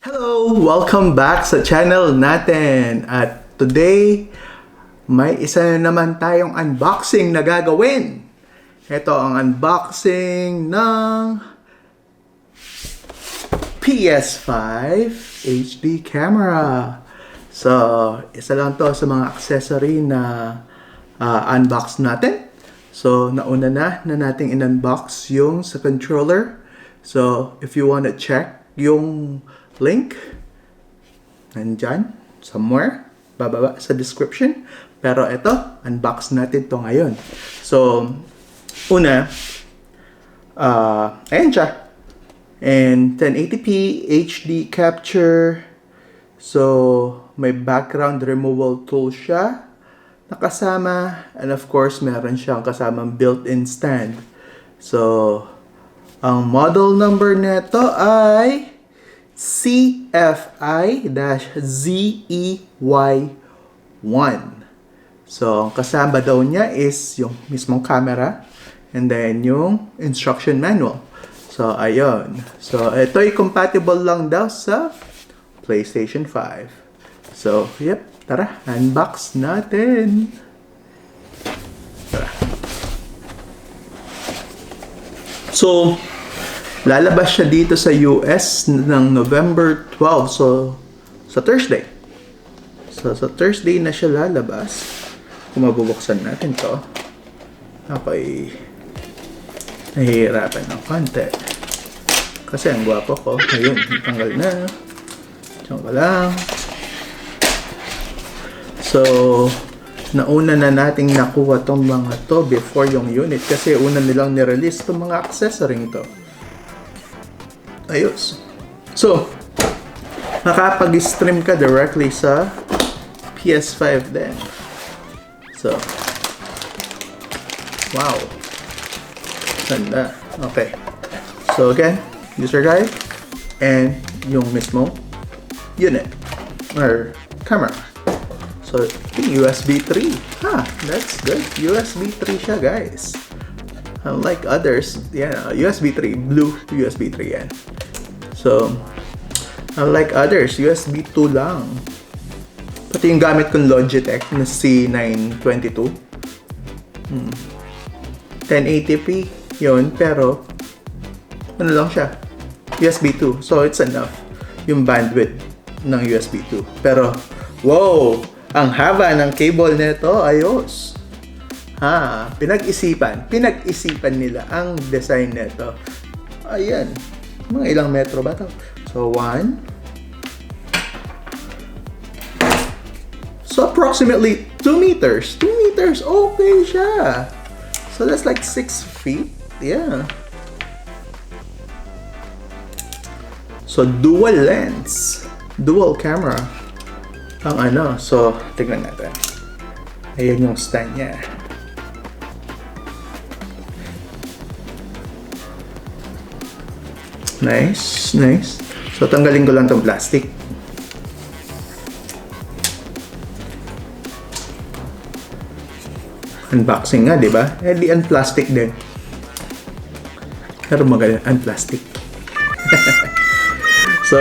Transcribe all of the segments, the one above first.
Hello! Welcome back sa channel natin. At today, may isa na naman tayong unboxing na gagawin. Ito ang unboxing ng PS5 HD camera. So, isa lang to sa mga accessory na unbox natin. So, nauna na nating in-unbox yung sa controller. So, if you wanna check yung link, nandyan, somewhere, bababa sa description. Pero ito, unbox natin to ngayon. So, una, ayan siya. And 1080p HD capture. So, may background removal tool siya nakasama. And of course, meron siyang kasamang built-in stand. So, ang model number nito ay CFI-ZEY1. So, ang kasama daw niya is yung mismong camera and then yung instruction manual. So, ayun. So, ito ay compatible lang daw sa PlayStation 5. So, yep. Tara, unbox natin. Tara. So, lalabas siya dito sa US ng November 12. So, sa Thursday. So, sa Thursday na siya lalabas. Kung mabubuksan natin to. Ako'y nahihirapan ng konti. Kasi ang gwapo ko. Ayun, tanggal na. Diyan ka lang. So, nauna na nating nakuha tong mga to before yung unit. Kasi una nilang nirelease tong mga accessory to. Ayos. So, nakapag-stream ka directly sa PS5 din. So, wow. Ganda. Okay. So, again, user guide and yung mismo unit or camera. So, USB 3. That's good. USB 3 siya, guys. Unlike others, USB 3, blue USB 3 yan. So, unlike others, USB 2 lang. Pati yung gamit kong Logitech na C922. 1080p yun, pero ano lang siya? USB 2. So, it's enough. Yung bandwidth ng USB 2. Pero, wow! Ang haba ng cable nito, ayos. Pinag-isipan nila ang design nito. Ayan. Mga ilang metro ba ito? So, 1. So, approximately 2 meters. 2 meters, okay siya. So, that's like 6 feet. Yeah. So, dual lens. Dual camera. Ang ano. So, tignan natin. Ayan yung stand niya. Nice, nice. So, tanggalin ko lang tong plastic. Unboxing nga, di ba? Eh, di un-plastic din. Pero magaling, un-plastic. So,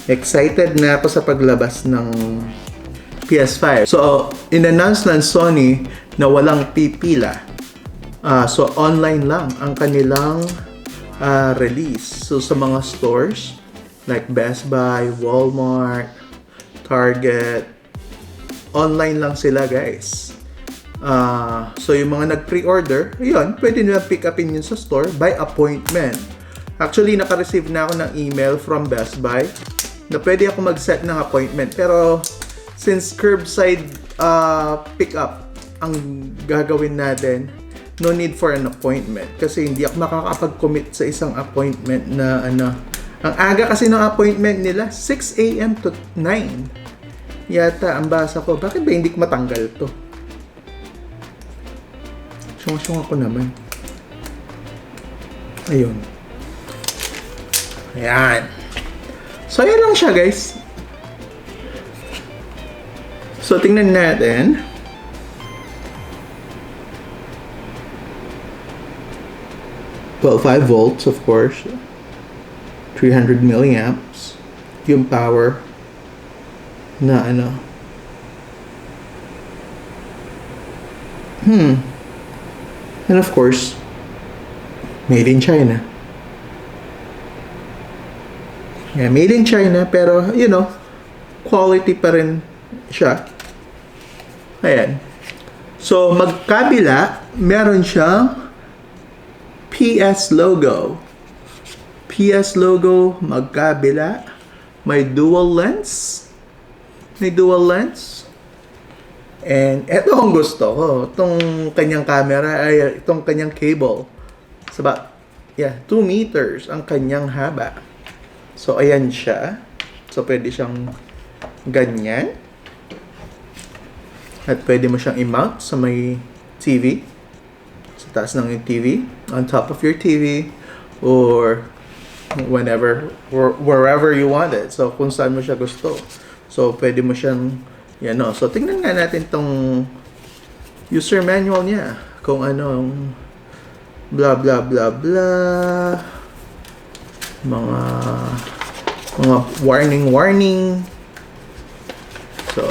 excited na ako sa paglabas ng PS5. So, in-announce ng Sony na walang pipila. So, online lang ang kanilang release. So, sa mga stores like Best Buy, Walmart, Target, online lang sila, guys. So, yung mga nag-pre-order, yun, pwede nila pick upin yun sa store by appointment. Actually, naka-receive na ako ng email from Best Buy na pwede ako mag-set ng appointment. Pero, since curbside pick up ang gagawin natin, no need for an appointment. Kasi hindi ako makakapag-commit sa isang appointment na ano. Ang aga kasi ng appointment nila, 6 a.m. to 9. Yata, ang basa ko. Bakit ba hindi ko matanggal to? Syung-syung ako naman. Ayun. Ayan. So, ayan lang siya, guys. So, tingnan natin. Well, 5 volts, of course. 300 milliamps. yung power na ano. And of course, made in China. Yeah, made in China, pero you know, quality pa rin siya. Ayan. So, magkabila, meron siyang PS logo. PS logo, magkabila. May dual lens. And eto ang gusto ko. Itong kanyang camera, ay itong kanyang cable. It's about, 2 meters ang kanyang haba. So, ayan siya. So, pwede siyang ganyan. At pwede mo siyang i-mount sa may TV. Sa taas ng yung TV. On top of your TV. Or wherever you want it. So, kung saan mo siya gusto. So, pwede mo siyang, So, tingnan nga natin tong user manual niya. Kung anong blah, blah, blah, blah. Mga warning. So,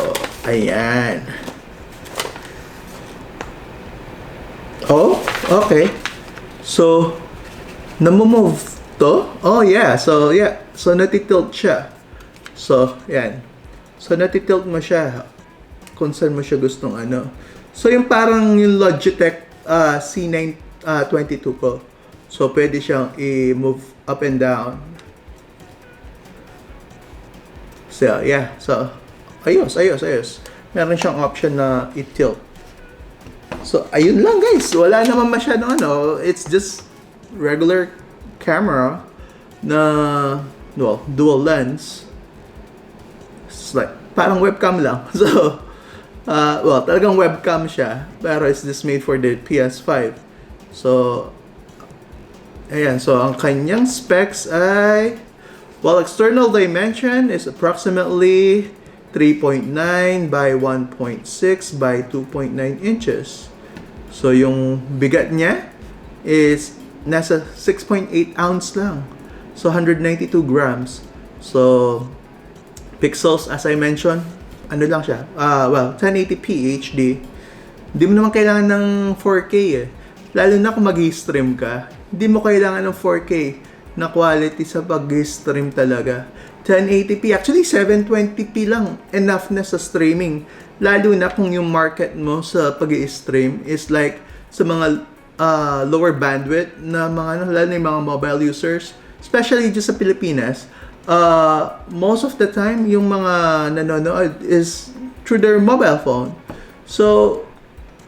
ayan. Oh, okay. So, namumove to? Oh, yeah. So, So, natitilt siya. So, yan. So, natitilt mo siya kung saan mo siya gustong ano. So, yung parang yung Logitech C922 ko. So, pwede siyang i-move up and down. So, So, ayos. Meron siyang option na i-tilt. So, ayun lang guys. Wala naman masyadong ano. It's just regular camera na, dual lens. It's like, parang webcam lang. So, talagang webcam siya. Pero it's just made for the PS5. So, ayan. So, ang kanyang specs ay, external dimension is approximately 3.9 by 1.6 by 2.9 inches. So, yung bigat niya is nasa 6.8 ounce lang. So, 192 grams. So, pixels, as I mentioned, ano lang siya? 1080p HD. Hindi mo naman kailangan ng 4K eh. Lalo na kung mag-stream ka, hindi mo kailangan ng 4K na quality sa pag-stream talaga. 1080p, actually 720p lang, enough na sa streaming. Lalo na kung yung market mo sa pag-stream is like sa mga lower bandwidth na mga, lalo na yung mga mobile users, especially just sa Pilipinas. Most of the time, yung mga nanonood is through their mobile phone. So,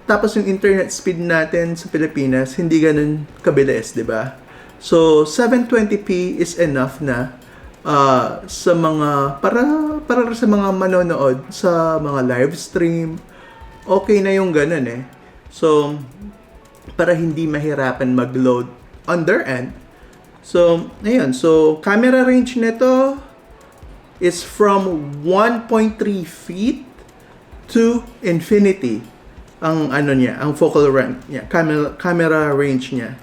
tapos yung internet speed natin sa Pilipinas, hindi ganun kabilis, di ba? So, 720p is enough na sa mga, para sa mga manonood sa mga live stream. Okay na yung ganun eh. So, para hindi mahirapan mag-load on their end. So, ayun. So, camera range nito is from 1.3 feet to infinity. Ang ano niya, ang focal length niya, camera range niya.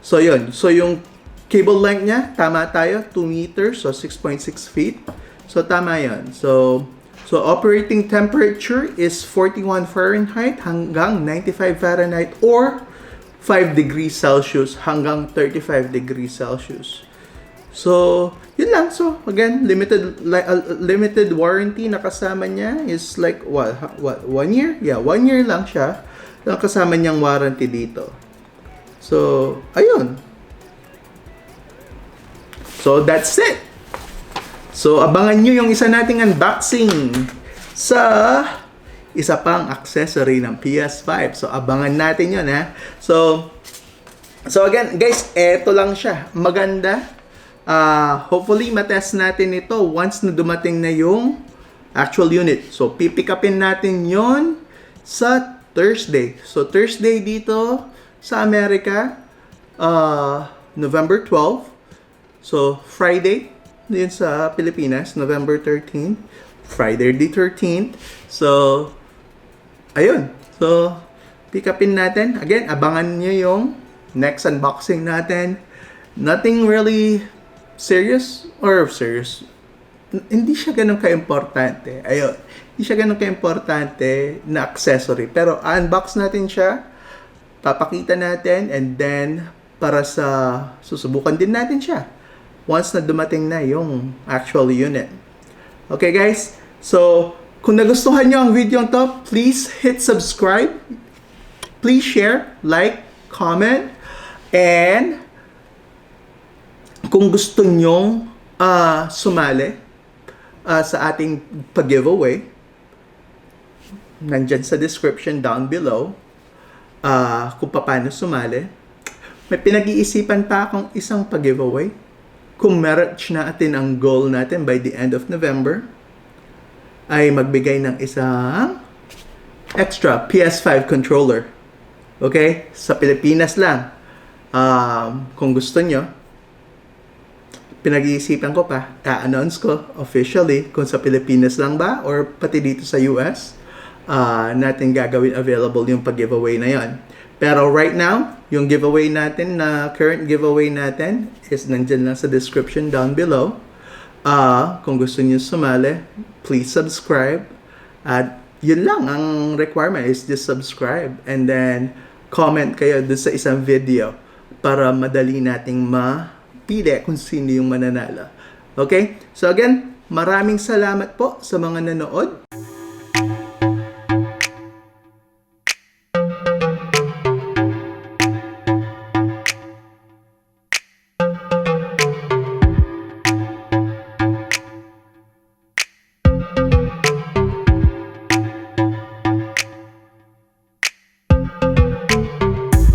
So, yun. So, yung cable length niya, tama tayo, 2 meters, so 6.6 feet. So, tama yun. So operating temperature is 41 Fahrenheit hanggang 95 Fahrenheit or 5 degrees Celsius hanggang 35 degrees Celsius. So, yun lang. So, again, limited warranty na kasama niya is like, what, 1 year? Yeah, 1 year lang siya. Ang kasama niyang warranty dito. So, ayun. So, that's it. So, abangan nyo yung isa nating unboxing sa isa pang accessory ng PS5. So, abangan natin yun, ha? So again, guys, eto lang siya. Maganda. Hopefully, matest natin ito once na dumating na yung actual unit. So, pipick upin natin yon sa Thursday. So, Thursday dito sa Amerika, November 12. So, Friday, yun sa Pilipinas, November 13. Friday the 13th. So, ayun. So, pick upin natin. Again, abangan nyo yung next unboxing natin. Nothing really serious. hindi siya ganun ka-importante. Ayun. Hindi siya ganun ka-importante na accessory. Pero unbox natin siya, papakita natin, and then para sa susubukan din natin siya once na dumating na yung actual unit. Okay guys? So, kung nagustuhan nyo ang video to, please hit subscribe. Please share, like, comment, and kung gusto nyong sumali sa ating pag-giveaway, nandyan sa description down below kung paano sumali. May pinag-iisipan pa akong isang pag-giveaway. Kung ma-reach natin ang goal natin by the end of November, ay magbigay ng isang extra PS5 controller. Okay? Sa Pilipinas lang. Kung gusto nyo, pinag-iisipan ko pa, announce ko officially kung sa Pilipinas lang ba or pati dito sa US natin gagawin available yung pag-giveaway na yon. Pero right now, yung giveaway natin current giveaway natin is nandyan lang sa description down below. Kung gusto niyo sumali, please subscribe. At yun lang, ang requirement is just subscribe. And then, comment kayo dun sa isang video para madali nating mapili kung sino yung mananalo. Okay? So again, maraming salamat po sa mga nanood.